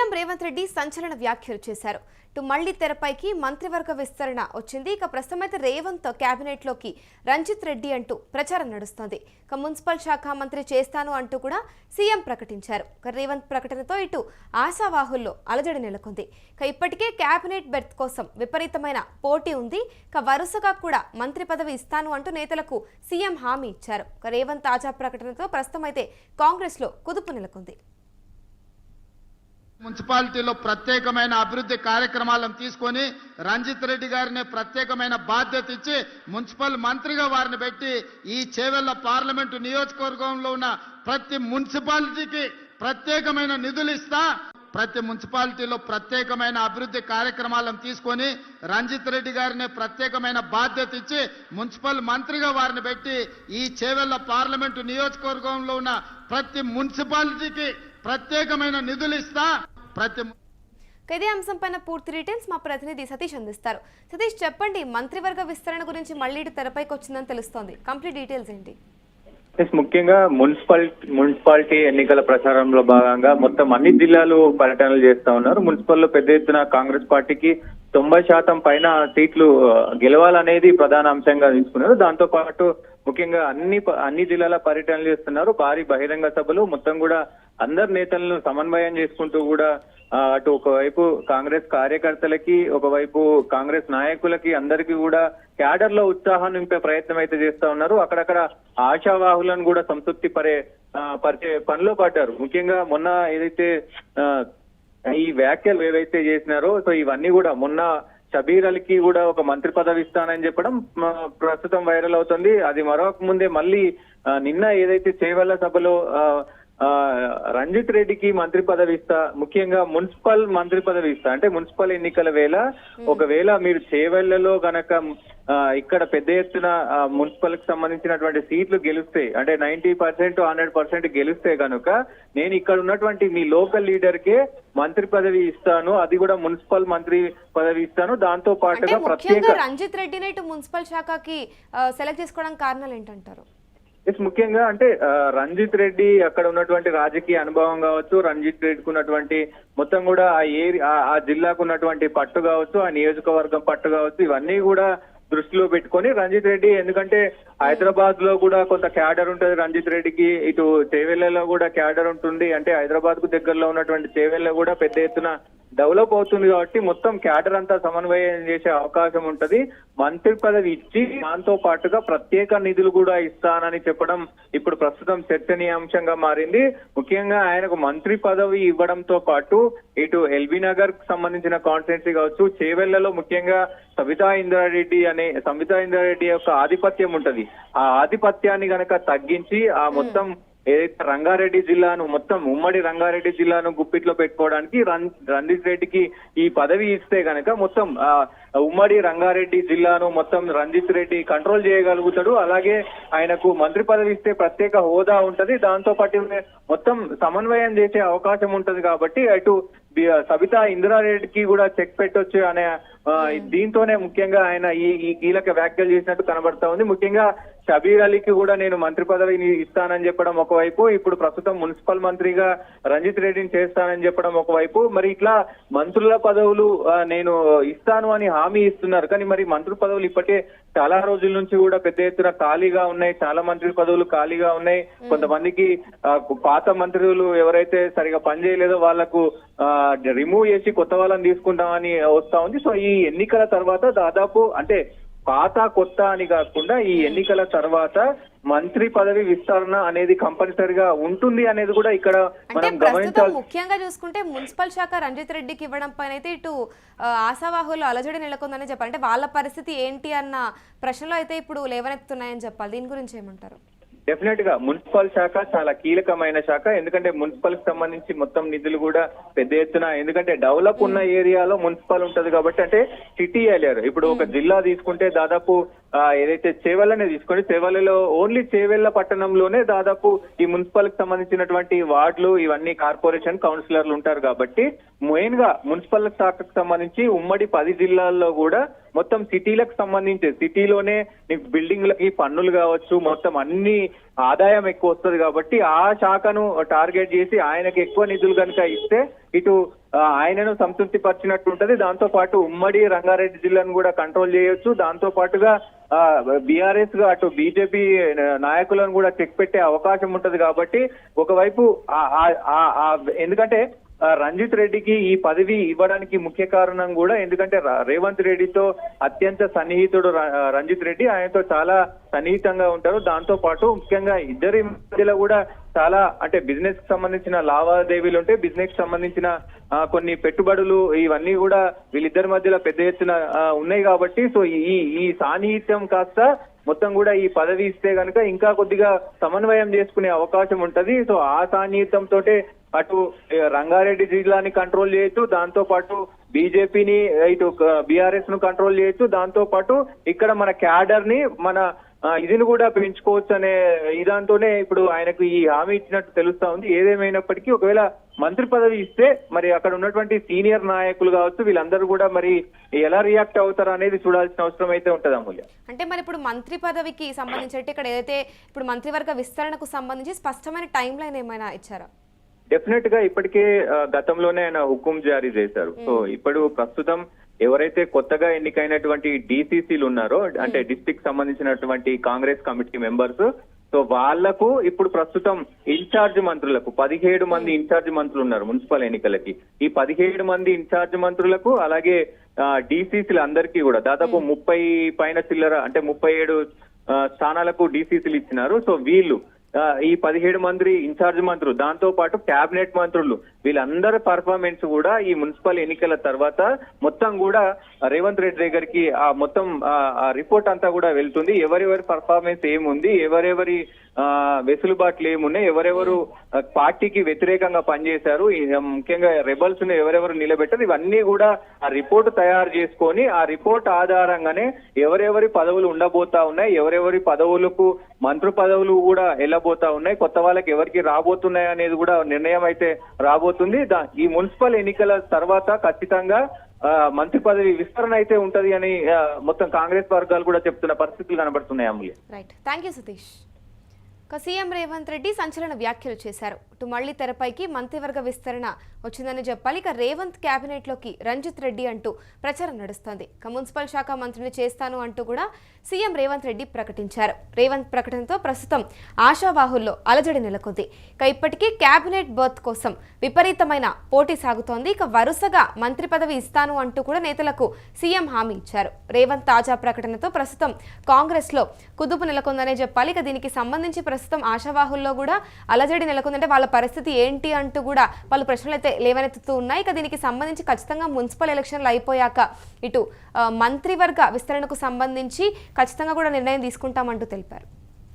CM Revanth Reddy సంచలన వ్యాఖ్యలు చేశారు. మళ్లీ తెరపైకి మంత్రివర్గ విస్తరణ వచ్చింది. ప్రస్తుతం అయితే రేవంత్ కేబినెట్ లోకి రంజిత్ రెడ్డి అంటూ ప్రచారం నడుస్తోంది. మున్సిపల్ శాఖ మంత్రి చేస్తాను అంటూ కూడా సీఎం ప్రకటించారు. రేవంత్ ప్రకటనతో ఇటు ఆశావాహుల్లో అలజడి నెలకొంది. ఇప్పటికే కేబినెట్ బెర్త్ కోసం విపరీతమైన పోటీ ఉంది. వరుసగా కూడా మంత్రి పదవి ఇస్తాను అంటూ నేతలకు సీఎం హామీ ఇచ్చారు. రేవంత్ తాజా ప్రకటనతో ప్రస్తుతం అయితే కాంగ్రెస్ లో కుదుపు నెలకొంది. మున్సిపాలిటీలో ప్రత్యేకమైన అభివృద్ధి కార్యక్రమాలను తీసుకొని రంజిత్ రెడ్డి గారిని ప్రత్యేకమైన బాధ్యత ఇచ్చి మున్సిపల్ మంత్రిగా వారిని పెట్టి ఈ చేవెళ్ల పార్లమెంటు నియోజకవర్గంలో ఉన్న ప్రతి మున్సిపాలిటీకి ప్రత్యేకమైన నిధులు ఇస్తా, ప్రతి మున్సిపాలిటీలో ప్రత్యేకమైన అభివృద్ధి కార్యక్రమాలను తీసుకొని రంజిత్ రెడ్డి గారిని ప్రత్యేకమైన బాధ్యత ఇచ్చి మున్సిపల్ మంత్రిగా వారిని పెట్టి ఈ చేవెళ్ల పార్లమెంటు నియోజకవర్గంలో ఉన్న ప్రతి మున్సిపాలిటీకి ప్రత్యేకమైన నిధులు ఇస్తా. ఇదే అంశంపైన పూర్తి డీటెయిల్స్ మా ప్రతినిధి సతీష్ అందిస్తారు. సతీష్, చెప్పండి, మంత్రివర్గ విస్తరణ గురించి మళ్లీ తెరపైకి వచ్చిందని తెలుస్తోంది. కంప్లీట్ డీటెయిల్స్ ఏంటి? ముఖ్యంగా మున్సిపాలిటీ ఎన్నికల ప్రచారంలో భాగంగా మొత్తం అన్ని జిల్లాలు పర్యటనలు చేస్తా ఉన్నారు. మున్సిపల్లో పెద్ద ఎత్తున కాంగ్రెస్ పార్టీకి 90% పైన సీట్లు గెలవాలనేది ప్రధాన అంశంగా తీసుకున్నారు. దాంతో పాటు ముఖ్యంగా అన్ని జిల్లాల పర్యటనలు చేస్తున్నారు. భారీ బహిరంగ సభలు మొత్తం కూడా అందరు నేతలను సమన్వయం చేసుకుంటూ కూడా అటు ఒకవైపు కాంగ్రెస్ కార్యకర్తలకి, ఒకవైపు కాంగ్రెస్ నాయకులకి అందరికీ కూడా క్యాడర్ లో ఉత్సాహం నింపే ప్రయత్నం అయితే చేస్తా ఉన్నారు. అక్కడక్కడ ఆశావాహులను కూడా సంతృప్తి పరిచే పనిలో పడ్డారు. ముఖ్యంగా మొన్న ఏదైతే ఈ వ్యాఖ్యలు ఏవైతే చేసినారో సో ఇవన్నీ కూడా మొన్న షబీర్ అలీకి కూడా ఒక మంత్రి పదవి ఇస్తానని చెప్పడం ప్రస్తుతం వైరల్ అవుతుంది. అది మరొక ముందే మళ్ళీ నిన్న ఏదైతే చేవెళ్ల సభలో రంజిత్ రెడ్డికి మంత్రి పదవి ఇస్తా, ముఖ్యంగా మున్సిపల్ మంత్రి పదవి ఇస్తా అంటే మున్సిపల్ ఎన్నికల వేళ ఒకవేళ మీరు చేవెళ్లలో గనక ఇక్కడ పెద్ద ఎత్తున మున్సిపల్ కి సంబంధించినటువంటి సీట్లు గెలిస్తే అంటే 90% 100% గెలిస్తే కనుక నేను ఇక్కడ ఉన్నటువంటి మీ లోకల్ లీడర్ కే మంత్రి పదవి ఇస్తాను, అది కూడా మున్సిపల్ మంత్రి పదవి ఇస్తాను. దాంతో పాటుగా ప్రత్యేక రంజిత్ రెడ్డిని మున్సిపల్ శాఖకి సెలెక్ట్ చేసుకోవడానికి కారణాలు ఏంటంటారు? ముఖ్యంగా అంటే రంజిత్ రెడ్డి అక్కడ ఉన్నటువంటి రాజకీయ అనుభవం కావచ్చు, రంజిత్ రెడ్డికి ఉన్నటువంటి మొత్తం కూడా ఆ జిల్లాకు ఉన్నటువంటి పట్టు కావచ్చు, ఆ నియోజకవర్గం పట్టు కావచ్చు, ఇవన్నీ కూడా దృష్టిలో పెట్టుకొని రంజిత్ రెడ్డి, ఎందుకంటే హైదరాబాద్ లో కూడా కొంత క్యాడర్ ఉంటుంది రంజిత్ రెడ్డికి, ఇటు చేవెళ్లలో కూడా క్యాడర్ ఉంటుంది. అంటే హైదరాబాద్ కు దగ్గరలో ఉన్నటువంటి చేవెళ్ల కూడా పెద్ద ఎత్తున డెవలప్ అవుతుంది కాబట్టి మొత్తం క్యాడర్ అంతా సమన్వయం చేసే అవకాశం ఉంటది. మంత్రి పదవి ఇచ్చి దాంతో పాటుగా ప్రత్యేక నిధులు కూడా ఇస్తానని చెప్పడం ఇప్పుడు ప్రస్తుతం చర్చనీయాంశంగా మారింది. ముఖ్యంగా ఆయనకు మంత్రి పదవి ఇవ్వడంతో పాటు ఇటు ఎల్బీ నగర్ కు సంబంధించిన కాన్స్టిట్యున్సీ కావచ్చు, చేవెళ్లలో ముఖ్యంగా సబితా ఇంద్రారెడ్డి యొక్క ఆధిపత్యం ఉంటది. ఆ ఆధిపత్యాన్ని గనక తగ్గించి ఆ మొత్తం ఏదైతే రంగారెడ్డి జిల్లాను మొత్తం ఉమ్మడి రంగారెడ్డి జిల్లాను గుప్పిట్లో పెట్టుకోవడానికి రంజిత్ రెడ్డికి ఈ పదవి ఇస్తే గనక మొత్తం ఉమ్మడి రంగారెడ్డి జిల్లాను మొత్తం రంజిత్ రెడ్డి కంట్రోల్ చేయగలుగుతాడు. అలాగే ఆయనకు మంత్రి పదవి ఇస్తే ప్రత్యేక హోదా ఉంటది, దాంతో పాటు మొత్తం సమన్వయం చేసే అవకాశం ఉంటది. కాబట్టి అటు సబితా ఇంద్రారెడ్డికి కూడా చెక్ పెట్టొచ్చు అనే దీంతోనే ముఖ్యంగా ఆయన ఈ కీలక వ్యాఖ్యలు చేసినట్టు కనబడతా ఉంది. ముఖ్యంగా షబీర్ అలీకి కూడా నేను మంత్రి పదవిని ఇస్తానని చెప్పడం ఒకవైపు, ఇప్పుడు ప్రస్తుతం మున్సిపల్ మంత్రిగా రంజిత్ రెడ్డిని చేస్తానని చెప్పడం ఒకవైపు, మరి ఇట్లా మంత్రుల పదవులు నేను ఇస్తాను అని హామీ ఇస్తున్నారు. కానీ మరి మంత్రి పదవులు ఇప్పటికే చాలా రోజుల నుంచి కూడా పెద్ద ఎత్తున ఖాళీగా ఉన్నాయి, చాలా మంత్రి పదవులు ఖాళీగా ఉన్నాయి. కొంతమందికి పాత మంత్రులు ఎవరైతే సరిగా పనిచేయలేదో వాళ్లకు రిమూవ్ చేసి కొత్త వాళ్ళని తీసుకుంటామని వస్తా ఉంది. సో ఈ ఎన్నికల తర్వాత దాదాపు అంటే పాత కొత్త అని కాకుండా ఈ ఎన్నికల తర్వాత మంత్రి పదవి విస్తరణ అనేది కంపల్సరిగా ఉంటుంది అనేది కూడా ఇక్కడ మనం గమనించాలి. ముఖ్యంగా చూసుకుంటే మున్సిపల్ శాఖ రంజిత్ రెడ్డికి ఇవ్వడం పైన అయితే ఇటు ఆశావాహులు అలజడి నెలకొందని చెప్పాలి. అంటే వాళ్ళ పరిస్థితి ఏంటి అన్న ప్రశ్నలు అయితే ఇప్పుడు లేవనెత్తున్నాయని చెప్పాలి. దీని గురించి ఏమంటారు? డెఫినెట్ గా మున్సిపల్ శాఖ చాలా కీలకమైన శాఖ. ఎందుకంటే మున్సిపల్ కి సంబంధించి మొత్తం నిధులు కూడా పెద్ద ఎత్తున, ఎందుకంటే డెవలప్ ఉన్న ఏరియాలో మున్సిపల్ ఉంటది కాబట్టి, అంటే సిటీ ఏరియాలో ఇప్పుడు ఒక జిల్లా తీసుకుంటే దాదాపు ఏదైతే చేవెళ్ళనే తీసుకొని చేవెళ్ళలో ఓన్లీ చేవెళ్ళ పట్టణంలోనే దాదాపు ఈ మున్సిపల్ కి సంబంధించినటువంటి వార్డులు ఇవన్నీ కార్పొరేషన్ కౌన్సిలర్లు ఉంటారు. కాబట్టి మెయిన్ గా మున్సిపల్ శాఖకు సంబంధించి ఉమ్మడి 10 జిల్లాల్లో కూడా మొత్తం సిటీలకు సంబంధించి సిటీలోనే బిల్డింగ్లకి పన్నులు కావచ్చు, మొత్తం అన్ని ఆదాయం ఎక్కువ వస్తుంది కాబట్టి ఆ శాఖను టార్గెట్ చేసి ఆయనకు ఎక్కువ నిధులు కనుక ఇస్తే ఇటు ఆయనను సంతృప్తి పరిచినట్టు ఉంటది. దాంతో పాటు ఉమ్మడి రంగారెడ్డి జిల్లాను కూడా కంట్రోల్ చేయొచ్చు. దాంతో పాటుగా బీఆర్ఎస్ గా అటు బీజేపీ నాయకులను కూడా చెక్ పెట్టే అవకాశం ఉంటది. కాబట్టి ఒకవైపు ఎందుకంటే రంజిత్ రెడ్డికి ఈ పదవి ఇవ్వడానికి ముఖ్య కారణం కూడా ఎందుకంటే రేవంత్ రెడ్డితో అత్యంత సన్నిహితుడు రంజిత్ రెడ్డి, ఆయనతో చాలా సన్నిహితంగా ఉంటారు. దాంతో పాటు ముఖ్యంగా ఇద్దరి మధ్యలో కూడా చాలా అంటే బిజినెస్ కి సంబంధించిన లావాదేవీలు ఉంటాయి, బిజినెస్ కి సంబంధించిన కొన్ని పెట్టుబడులు ఇవన్నీ కూడా వీళ్ళిద్దరి మధ్యలో పెద్ద ఎత్తున ఉన్నాయి. కాబట్టి సో ఈ సాన్నిహిత్యం కాస్త మొత్తం కూడా ఈ పదవి ఇస్తే గనుక ఇంకా కొద్దిగా సమన్వయం చేసుకునే అవకాశం ఉంటది. సో ఆ సాన్నిహిత్యంతో అటు రంగారెడ్డి జిల్లాని కంట్రోల్ చేయొచ్చు, దాంతో పాటు బీజేపీని ఇటు బీఆర్ఎస్ ను కంట్రోల్ చేయొచ్చు, దాంతో పాటు ఇక్కడ మన క్యాడర్ ని మన ఇదిని కూడా పెంచుకోవచ్చు అనే ఇదాంతోనే ఇప్పుడు ఆయనకు ఈ హామీ ఇచ్చినట్టు తెలుస్తా ఉంది. ఏదేమైనప్పటికీ ఒకవేళ మంత్రి పదవి ఇస్తే మరి అక్కడ ఉన్నటువంటి సీనియర్ నాయకులు కావచ్చు వీళ్ళందరూ కూడా మరి ఎలా రియాక్ట్ అవుతారు అనేది చూడాల్సిన అవసరం అయితే ఉంటది అమూల్య. అంటే మరి ఇప్పుడు మంత్రి పదవికి సంబంధించి ఇక్కడ ఏదైతే ఇప్పుడు మంత్రివర్గ విస్తరణకు సంబంధించి స్పష్టమైన టైం లైన్ ఏమైనా ఇచ్చారా? డెఫినెట్ గా ఇప్పటికే గతంలోనే ఆయన హుకుం జారీ చేశారు. సో ఇప్పుడు ప్రస్తుతం ఎవరైతే కొత్తగా ఎన్నికైనటువంటి డీసీసీలు ఉన్నారో అంటే డిస్ట్రిక్ట్ సంబంధించినటువంటి కాంగ్రెస్ కమిటీ మెంబర్స్, సో వాళ్లకు ఇప్పుడు ప్రస్తుతం ఇన్ఛార్జ్ మంత్రులకు 17 మంది ఇన్ఛార్జ్ మంత్రులు ఉన్నారు మున్సిపల్ ఎన్నికలకి. ఈ 17 మంది ఇన్ఛార్జ్ మంత్రులకు అలాగే డీసీసీలు అందరికీ కూడా దాదాపు 30 పైన చిల్లర అంటే 37 స్థానాలకు డీసీసీలు ఇచ్చినారు. సో వీళ్ళు ఈ 17 మంది ఇన్ఛార్జ్ మంత్రులు దాంతో పాటు కేబినెట్ మంత్రులు వీళ్ళందరి పర్ఫార్మెన్స్ కూడా ఈ మున్సిపల్ ఎన్నికల తర్వాత మొత్తం కూడా రేవంత్ రెడ్డి దగ్గరికి ఆ మొత్తం రిపోర్ట్ అంతా కూడా వెళ్తుంది. ఎవరెవరి పర్ఫార్మెన్స్ ఏముంది, ఎవరెవరి వెసులుబాట్లు ఏమున్నాయి, ఎవరెవరు పార్టీకి వ్యతిరేకంగా పనిచేశారు, ముఖ్యంగా రెబల్స్ ను ఎవరెవరు నిలబెట్టారు, ఇవన్నీ కూడా ఆ రిపోర్ట్ తయారు చేసుకొని ఆ రిపోర్ట్ ఆధారంగానే ఎవరెవరి పదవులు ఉండబోతా ఉన్నాయి, ఎవరెవరి పదవులకు మంత్రి పదవులు కూడా వెళ్ళబోతా ఉన్నాయి, కొత్త వాళ్ళకి ఎవరికి రాబోతున్నాయి అనేది కూడా నిర్ణయం అయితే రాబోతుంది. ఈ మున్సిపల్ ఎన్నికల తర్వాత ఖచ్చితంగా మంత్రి పదవి విస్తరణ అయితే ఉంటది అని మొత్తం కాంగ్రెస్ వర్గాలు కూడా చెప్తున్న పరిస్థితులు కనబడుతున్నాయి Amulya. Right, thank you Satish. CM Revanth Reddy సంచలన వ్యాఖ్యలు చేశారు. ఇటు మళ్లీ తెరపైకి మంత్రివర్గ విస్తరణ వచ్చిందని చెప్పాలి. ఇక రేవంత్ క్యాబినెట్లోకి రంజిత్ రెడ్డి అంటూ ప్రచారం నడుస్తోంది. ఇక మున్సిపల్ శాఖ మంత్రిని చేస్తాను అంటూ కూడా సీఎం రేవంత్ రెడ్డి ప్రకటించారు. రేవంత్ ప్రకటనతో ప్రస్తుతం ఆశావాహుల్లో అలజడి నెలకొంది. ఇక ఇప్పటికీ క్యాబినెట్ బర్త్ కోసం విపరీతమైన పోటీ సాగుతోంది. ఇక వరుసగా మంత్రి పదవి ఇస్తాను అంటూ కూడా నేతలకు సీఎం హామీ ఇచ్చారు. రేవంత్ తాజా ప్రకటనతో ప్రస్తుతం కాంగ్రెస్ లో కుదుపు నెలకొందనే చెప్పాలి. ఇక దీనికి సంబంధించి ప్రస్తుతం ఆశావాహుల్లో కూడా అలజడి నెలకొందంటే వాళ్ళ పరిస్థితి ఏంటి అంటూ కూడా వాళ్ళు ప్రశ్నలు అయితే లేవనెత్తుతూ ఉన్నాయి. ఇక దీనికి సంబంధించి ఖచ్చితంగా మున్సిపల్ ఎలక్షన్లు అయిపోయాక ఇటు మంత్రివర్గ విస్తరణకు సంబంధించి ఖచ్చితంగా కూడా నిర్ణయం తీసుకుంటామంటూ తెలిపారు.